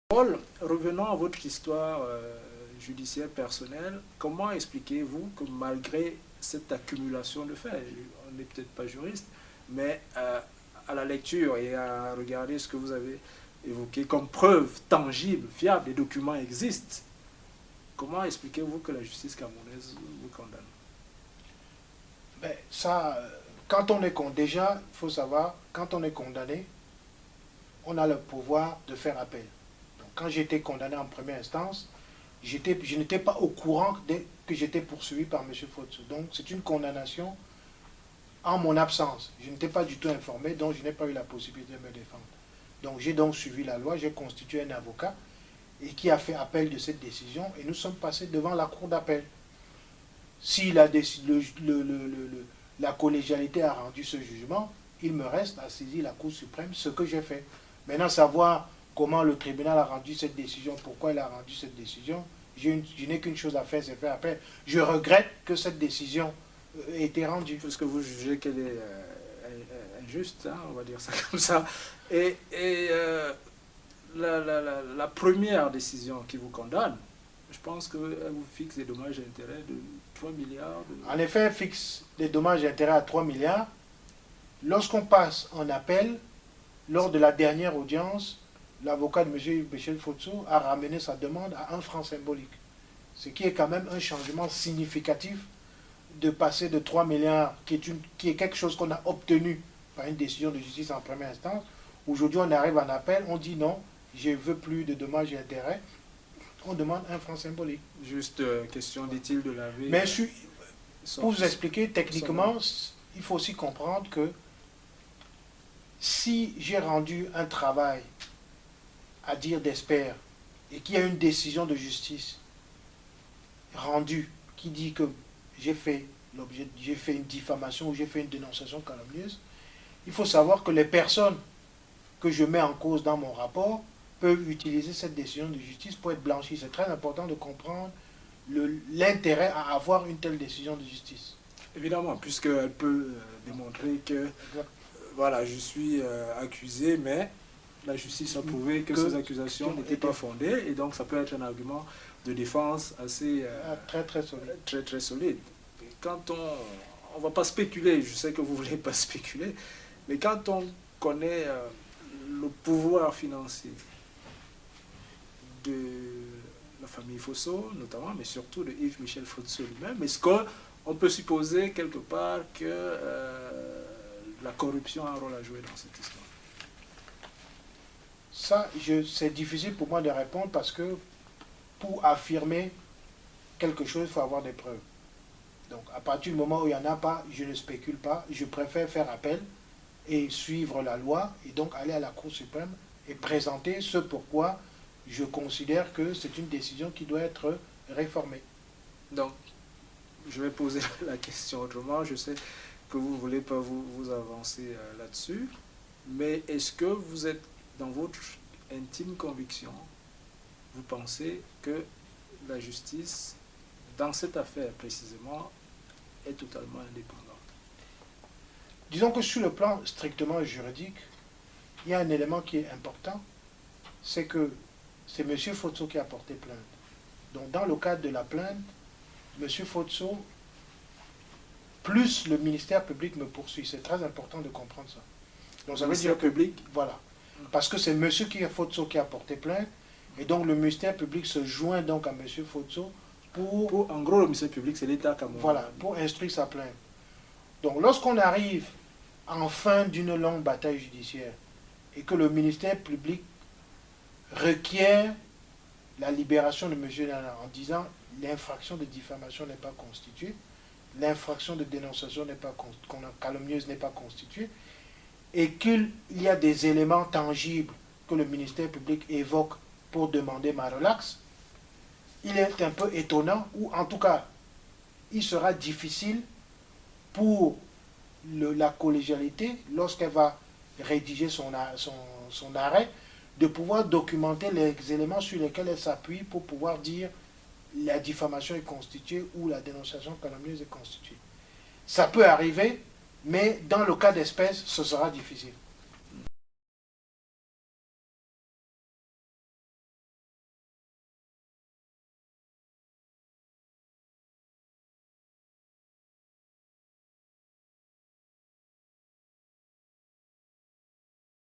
Paul, revenons à votre histoire judiciaire personnelle. Comment expliquez-vous que malgré cette accumulation de faits, on n'est peut-être pas juriste, mais à la lecture et à regarder ce que vous avez évoqué comme preuve tangible, fiable, les documents existent, comment expliquez-vous que la justice camerounaise vous condamne? Ben, ça, quand on est condamné, déjà, il faut savoir, quand on est condamné, on a le pouvoir de faire appel. Donc, quand j'étais condamné en première instance, je n'étais pas au courant que j'étais poursuivi par M. Fotso. Donc, c'est une condamnation en mon absence. Je n'étais pas du tout informé, donc je n'ai pas eu la possibilité de me défendre. Donc, j'ai donc suivi la loi, j'ai constitué un avocat et qui a fait appel de cette décision et nous sommes passés devant la cour d'appel. Si la collégialité a rendu ce jugement, il me reste à saisir la Cour suprême, ce que j'ai fait. Maintenant, savoir comment le tribunal a rendu cette décision, pourquoi il a rendu cette décision, je n'ai qu'une chose à faire, c'est faire appel. Je regrette que cette décision ait été rendue. Parce que vous jugez qu'elle est injuste, hein, on va dire ça comme ça. Et la première décision qui vous condamne, je pense qu'elle vous fixe des dommages et intérêts de 3 milliards. En effet, elle fixe des dommages et intérêts à 3 milliards. Lorsqu'on passe en appel, lors de la dernière audience, l'avocat de M. Michel Fotso a ramené sa demande à 1 franc symbolique. Ce qui est quand même un changement significatif de passer de 3 milliards, qui est quelque chose qu'on a obtenu par une décision de justice en première instance. Aujourd'hui, on arrive en appel, on dit non, je ne veux plus de dommages et intérêts. On demande 1 franc symbolique. Juste question, dit-il, de laver... Mais pour vous expliquer, techniquement, il faut aussi comprendre que si j'ai rendu un travail à dire d'expert et qu'il y a une décision de justice rendue qui dit que j'ai fait une diffamation ou j'ai fait une dénonciation calomnieuse, il faut savoir que les personnes que je mets en cause dans mon rapport peuvent utiliser cette décision de justice pour être blanchies. C'est très important de comprendre l'intérêt à avoir une telle décision de justice. Évidemment, puisqu'elle peut démontrer que voilà, je suis accusé, mais la justice a prouvé que ces accusations n'étaient pas fondées, et donc ça peut être un argument de défense assez très solide. Très solide. Et quand on ne va pas spéculer, je sais que vous ne voulez pas spéculer, mais quand on connaît le pouvoir financier de la famille Fosso, notamment, mais surtout de Yves Michel Fosso lui-même, est-ce qu'on peut supposer quelque part que la corruption a un rôle à jouer dans cette histoire? Ça, c'est difficile pour moi de répondre parce que pour affirmer quelque chose, il faut avoir des preuves. Donc, à partir du moment où il n'y en a pas, je ne spécule pas. Je préfère faire appel et suivre la loi et donc aller à la Cour suprême et présenter ce pourquoi je considère que c'est une décision qui doit être réformée. Donc, je vais poser la question autrement. Je sais que vous ne voulez pas vous avancer là-dessus, mais est-ce que vous êtes dans votre intime conviction, vous pensez que la justice, dans cette affaire précisément, est totalement indépendante? Disons que sur le plan strictement juridique, il y a un élément qui est important, c'est que c'est M. Fotso qui a porté plainte. Donc dans le cadre de la plainte, M. Fotso, plus le ministère public me poursuit. C'est très important de comprendre ça. Donc ça veut dire que, public, voilà, parce que c'est M. Fotso qui a porté plainte, et donc le ministère public se joint donc à M. Fotso pour en gros, le ministère public, c'est l'État camerounais. Voilà, pour instruire sa plainte. Donc lorsqu'on arrive en fin d'une longue bataille judiciaire et que le ministère public requiert la libération de M. Nana en disant l'infraction de diffamation n'est pas constituée, l'infraction de dénonciation calomnieuse n'est pas constituée, et qu'il y a des éléments tangibles que le ministère public évoque pour demander ma relaxe, il est un peu étonnant, ou en tout cas, il sera difficile pour la collégialité, lorsqu'elle va rédiger son arrêt, de pouvoir documenter les éléments sur lesquels elle s'appuie pour pouvoir dire la diffamation est constituée ou la dénonciation calomnieuse est constituée. Ça peut arriver, mais dans le cas d'espèce, ce sera difficile.